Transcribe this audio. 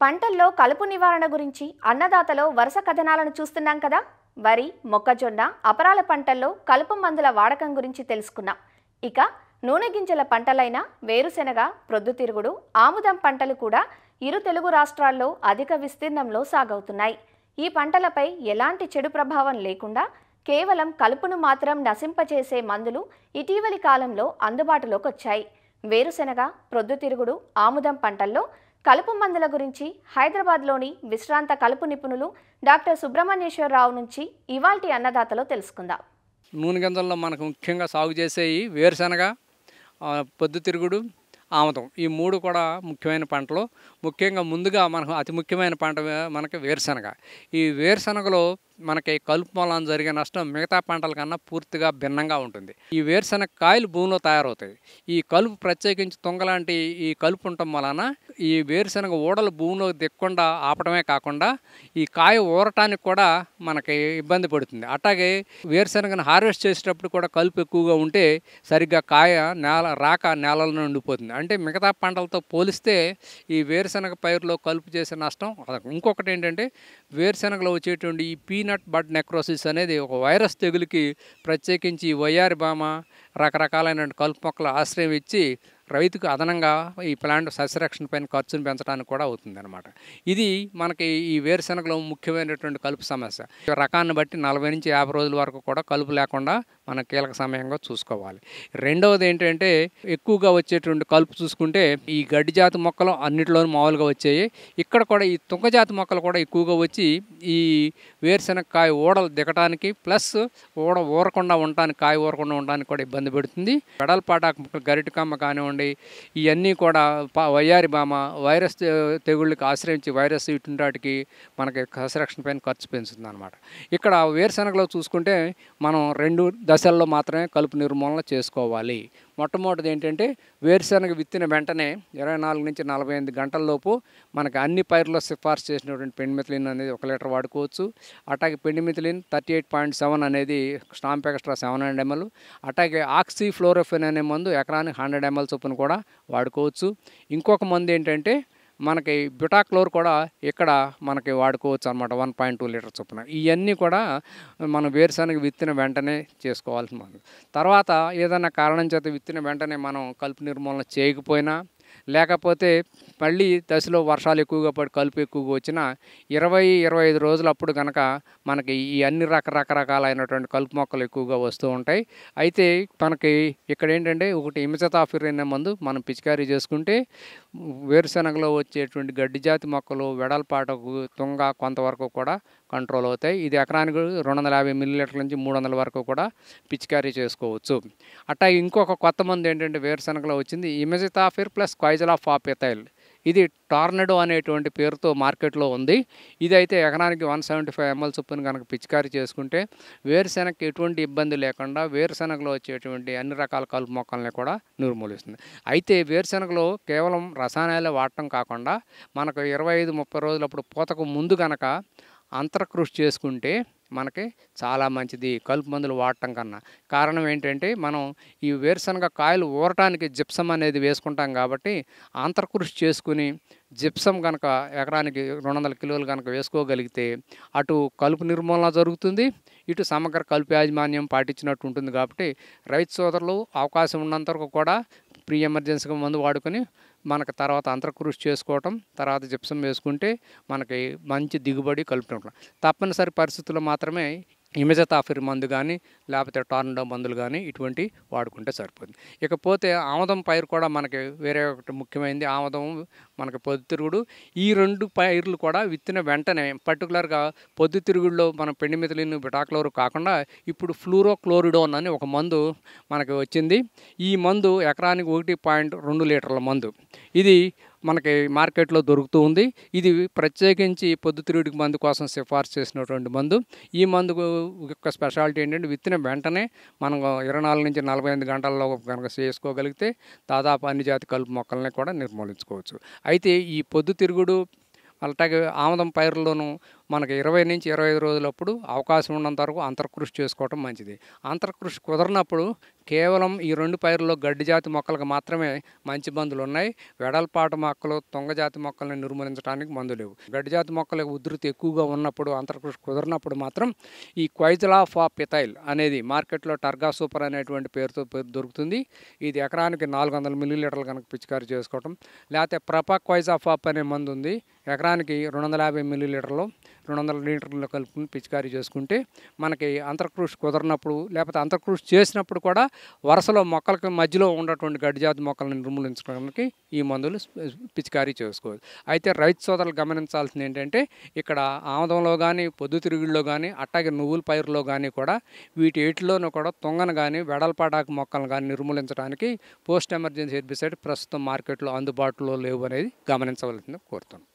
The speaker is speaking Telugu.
పంటల్లో కలుపు నివారణ గురించి అన్నదాతలో వరుస కథనాలను చూస్తున్నాం కదా. వరి, మొక్కజొన్న, అపరాల పంటల్లో కలుపు మందుల వాడకం గురించి తెలుసుకున్నాం. ఇక నూనె గింజల పంటలైన వేరుశెనగ, ప్రొద్దుతిరుగుడు, ఆముదం పంటలు కూడా ఇరు తెలుగు రాష్ట్రాల్లో అధిక విస్తీర్ణంలో సాగవుతున్నాయి. ఈ పంటలపై ఎలాంటి చెడు ప్రభావం లేకుండా కేవలం కలుపును మాత్రం నశింపచేసే మందులు ఇటీవలి కాలంలో అందుబాటులోకి వచ్చాయి. వేరుశెనగ, ప్రొద్దుతిరుగుడు, ఆముదం పంటల్లో కలుపు మందుల గురించి హైదరాబాద్లోని విశ్రాంత కలుపు నిపుణులు డాక్టర్ సుబ్రహ్మణ్యేశ్వరరావు నుంచి ఇవాల్టి అన్నదాతలో తెలుసుకుందాం. నూనె గింజల్లో మనకు ముఖ్యంగా సాగు చేసేవి వేరుశెనగ, పొద్దుతిరుగుడు, ఆముదం. ఈ మూడు కూడా ముఖ్యమైన పంటలు. ముఖ్యంగా ముందుగా మనకు అతి ముఖ్యమైన పంట మనకి వేరుశెనగ. ఈ వేరుశెనగలో మనకి కలుపు మూలాన జరిగే నష్టం మిగతా పంటల కన్నా పూర్తిగా భిన్నంగా ఉంటుంది. ఈ వేరుశెనగ కాయలు భూమిలో తయారవుతాయి. ఈ కలుపు ప్రత్యేకించి తుంగలాంటి ఈ కలుపు ఉండటం వలన ఈ వేరుశెనగ ఊడలు భూమిలో దిక్కకుండా ఆపడమే కాకుండా ఈ కాయ ఊరటానికి కూడా మనకి ఇబ్బంది పడుతుంది. అట్లాగే వేరుశెనగను హార్వెస్ట్ చేసేటప్పుడు కూడా కలుపు ఎక్కువగా ఉంటే సరిగ్గా కాయ నేలలో ఉండిపోతుంది. అంటే మిగతా పంటలతో పోలిస్తే ఈ వేరుశెనగ పైరులో కలుపు చేసే నష్టం. ఇంకొకటి ఏంటంటే వేరుశెనగలో వచ్చేటువంటి ఈ పీనట్ బడ్ నెక్రోసిస్ అనేది ఒక వైరస్ తెగులుకి ప్రత్యేకించి వయ్యారి బామ రకరకాలైన కలుపు మొక్కల ఆశ్రయం ఇచ్చి రైతుకు అదనంగా ఈ ప్లాంట్ సస్యరక్షణ పైన ఖర్చును పెంచడానికి కూడా అవుతుంది అనమాట. ఇది మనకి ఈ వేరుశెనగలో ముఖ్యమైనటువంటి కలుపు సమస్య. రకాన్ని బట్టి 40 నుంచి 50 రోజుల వరకు కూడా కలుపు లేకుండా మనం కీలక సమయంగా చూసుకోవాలి. రెండవది ఏంటంటే ఎక్కువగా వచ్చేటువంటి కలుపు చూసుకుంటే ఈ గడ్డి జాతి మొక్కలు అన్నిటిలోనూ మామూలుగా వచ్చాయి. ఇక్కడ కూడా ఈ తుంగజాతి మొక్కలు కూడా ఎక్కువగా వచ్చి ఈ వేరుశెనగ కాయ ఊడలు దిగటానికి ప్లస్ ఊరకుండా ఉండటానికి కాయ ఊరకుండా ఉండడానికి కూడా ఇబ్బంది పెడుతుంది. వెడల్పాటాకు మొక్కలు గరిటికమ్మ కానివ్వండి, ఇవన్నీ కూడా వయ్యారి బామ వైరస్ తెగుళ్ళకి ఆశ్రయించి వైరస్ ఇటుంటాటికి మనకి సస్యరక్షణ పైన ఖర్చు పెంచుతుంది అనమాట. ఇక్కడ వేరుశెనగలో చూసుకుంటే మనం 2 దశల్లో మాత్రమే కలుపు నిర్మూలన చేసుకోవాలి. మొట్టమొదటిది ఏంటంటే వేరుశెనగ విత్తిన వెంటనే 24 నుంచి 48 గంటల్లోపు మనకి అన్ని పైర్లో సిఫార్సు చేసినటువంటి పెండిమిథిలిన్ అనేది 1 లీటర్ వాడుకోవచ్చు. అట్లాగే పెండిమిథిలిన్ 38.7 అనేది స్టాంప్ ఎక్స్ట్రా 700 ml. అట్లాగే ఆక్సిఫ్లోరోఫెన్ అనే మందు ఎకరానికి 100 ml చొప్పున కూడా వాడుకోవచ్చు. ఇంకొక మందు ఏంటంటే మనకి బ్యూటాక్లోర్ కూడా ఇక్కడ మనకి వాడుకోవచ్చు అనమాట, 1.2 లీటర్ చొప్పున. ఇవన్నీ కూడా మనం వేరుశెనగ విత్తిన వెంటనే చేసుకోవాల్సిన మందు. తర్వాత ఏదైనా కారణం చేత విత్తిన వెంటనే మనం కలుపు నిర్మూలన చేయకపోయినా లేకపోతే మళ్ళీ దశలో వర్షాలు ఎక్కువగా పడి కలుపు ఎక్కువగా వచ్చినా 20-25 రోజులు అప్పుడు కనుక మనకి ఈ అన్ని రకరకాలైనటువంటి కలుపు మొక్కలు ఎక్కువగా వస్తూ ఉంటాయి. అయితే మనకి ఇక్కడ ఏంటంటే ఒకటి ఇమిజతాఫిర్ అనే మందు మనం పిచికారీ చేసుకుంటే వేరుశెనగలో వచ్చేటువంటి గడ్డి జాతి మొక్కలు వెడల్పాటకు తుంగ కొంతవరకు కూడా కంట్రోల్ అవుతాయి. ఇది ఎకరానికి 250 మిల్లీలీటర్ల నుంచి 300 వరకు కూడా పిచికారీ చేసుకోవచ్చు. అట్టా ఇంకొక కొత్త మందు ఏంటంటే వేరుశెనగలో వచ్చింది ఇమిజతాఫిర్ ప్లస్ క్వైజలాఫాపిథైల్. ఇది టార్నడో అనేటువంటి పేరుతో మార్కెట్లో ఉంది. ఇదైతే ఎకరానికి 175 ml చొప్పున కనుక పిచికారీ చేసుకుంటే వేరుశెనగకి ఎటువంటి ఇబ్బంది లేకుండా వేరుశెనగలో వచ్చేటువంటి అన్ని రకాల కలుపు మొక్కల్ని కూడా నిర్మూలిస్తుంది. అయితే వేరుశెనగలో కేవలం రసాయనాలే వాడటం కాకుండా మనకు 25-30 రోజులప్పుడు పూతకు ముందు కనుక అంతరకృషి చేసుకుంటే మనకి చాలా మంచిది కలుపు మందులు వాడటం కన్నా. కారణం ఏంటంటే మనం ఈ వేరుశెనగ కాయలు ఊరటానికి జిప్సం అనేది వేసుకుంటాం కాబట్టి అంతరకృషి చేసుకుని జిప్సం కనుక ఎకరానికి 200 కిలోలు కనుక వేసుకోగలిగితే అటు కలుపు నిర్మూలన జరుగుతుంది, ఇటు సమగ్ర కలుపు యాజమాన్యం పాటించినట్టు ఉంటుంది. కాబట్టి రైతు సోదరులు అవకాశం ఉన్నంత వరకు కూడా ప్రీ ఎమర్జెన్సీగా మందు వాడుకొని మనకు తర్వాత అంతరకృషి చేసుకోవటం, తర్వాత జిప్సం వేసుకుంటే మనకి మంచి దిగుబడి కలుపుకుంటాం. తప్పనిసరి పరిస్థితుల్లో మాత్రమే ఇమిజతాఫిర్ మందు కానీ లేకపోతే టార్నడో మందులు కానీ ఇటువంటి వాడుకుంటే సరిపోతుంది. ఇకపోతే ఆముదం పైరు కూడా మనకి వేరే ఒకటి ముఖ్యమైనది. ఆముదం మనకి పొద్దుతిరుగుడు. ఈ 2 పైర్లు కూడా విత్తిన వెంటనే పర్టికులర్గా పొద్దుతిరుగుడులో మనం పెండిమిథిలిన్ బ్యూటాక్లోర్ కాకుండా ఇప్పుడు ఫ్లూరోక్లోరిడోన్ అని ఒక మందు మనకి వచ్చింది. ఈ మందు ఎకరానికి 1.2 లీటర్ల మందు. ఇది మనకి మార్కెట్లో దొరుకుతూ ఉంది. ఇది ప్రత్యేకించి పొద్దుతిరుగుడికి మందు కోసం సిఫార్సు చేసినటువంటి మందు. ఈ మందు యొక్క స్పెషాలిటీ ఏంటంటే విత్తిన వెంటనే మనం 24 నుంచి 48 గంటల్లో కనుక చేసుకోగలిగితే దాదాపు అన్ని జాతి కలుపు మొక్కల్ని కూడా నిర్మూలించుకోవచ్చు. అయితే ఈ పొద్దుతిరుగుడు అలాగే ఆముదం పైరులోనూ మనకి 20 నుంచి 25 రోజులప్పుడు అవకాశం ఉన్నంత వరకు అంతర్కృషి చేసుకోవటం మంచిది. అంతర్కృషి కుదరనప్పుడు కేవలం ఈ 2 పైరుల్లో గడ్డి జాతి మొక్కలకు మాత్రమే మంచి మందులు ఉన్నాయి. వెడల్పాటు మొక్కలు, తుంగ జాతి మొక్కల్ని నిర్మూలించడానికి మందు లేవు. గడ్డి జాతి మొక్కల ఉధృతి ఎక్కువగా ఉన్నప్పుడు, అంతర్కృషి కుదరినప్పుడు మాత్రం ఈ క్వైజలాఫాపిథైల్ అనేది మార్కెట్లో టర్గా సూపర్ అనేటువంటి పేరుతో దొరుకుతుంది. ఇది ఎకరానికి 400 మిల్లీలీటర్లు కనుక పిచికారీ చేసుకోవటం, లేకపోతే ప్రపాక్వైజాఫాప్ అనే మందు ఉంది, ఎకరానికి 250 మిల్లీలీటర్లు 200 లీటర్లు కలుపుకుని పిచికారీ చేసుకుంటే మనకి అంతర్కృషి కుదరినప్పుడు, లేకపోతే అంతర్కృషి చేసినప్పుడు కూడా వరుసలో మొక్కలకి మధ్యలో ఉన్నటువంటి గడ్డి జాతి మొక్కలను నిర్మూలించడానికి ఈ మందులు పిచికారీ చేసుకోవచ్చు. అయితే రైతు సోదరులు గమనించాల్సింది ఏంటంటే, ఇక్కడ ఆముదంలో కానీ, పొద్దుతిరుగుడులో కానీ, అట్టాగే నువ్వుల పైరులో కానీ కూడా వీటిలోనూ కూడా తుంగను కానీ, వెడల్పాటాకు మొక్కలను కానీ నిర్మూలించడానికి పోస్ట్ ఎమర్జెన్సీ హెర్బిసైడ్ ప్రస్తుతం మార్కెట్లో అందుబాటులో లేవు అనేది గమనించవలసింది కోరుతున్నాను.